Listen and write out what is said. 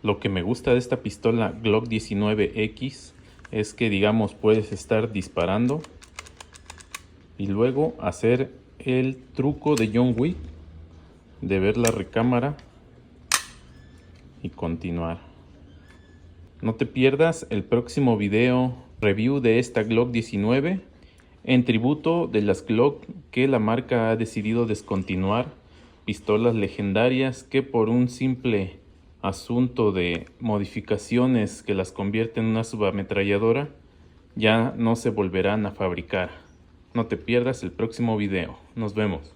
Lo que me gusta de esta pistola Glock 19X es que, digamos, puedes estar disparando y luego hacer el truco de John Wick de ver la recámara y continuar. No te pierdas el próximo video review de esta Glock 19 en tributo de las Glock que la marca ha decidido descontinuar, pistolas legendarias que por un simple asunto de modificaciones que las convierte en una subametralladora ya no se volverán a fabricar. No te pierdas el próximo video. Nos vemos.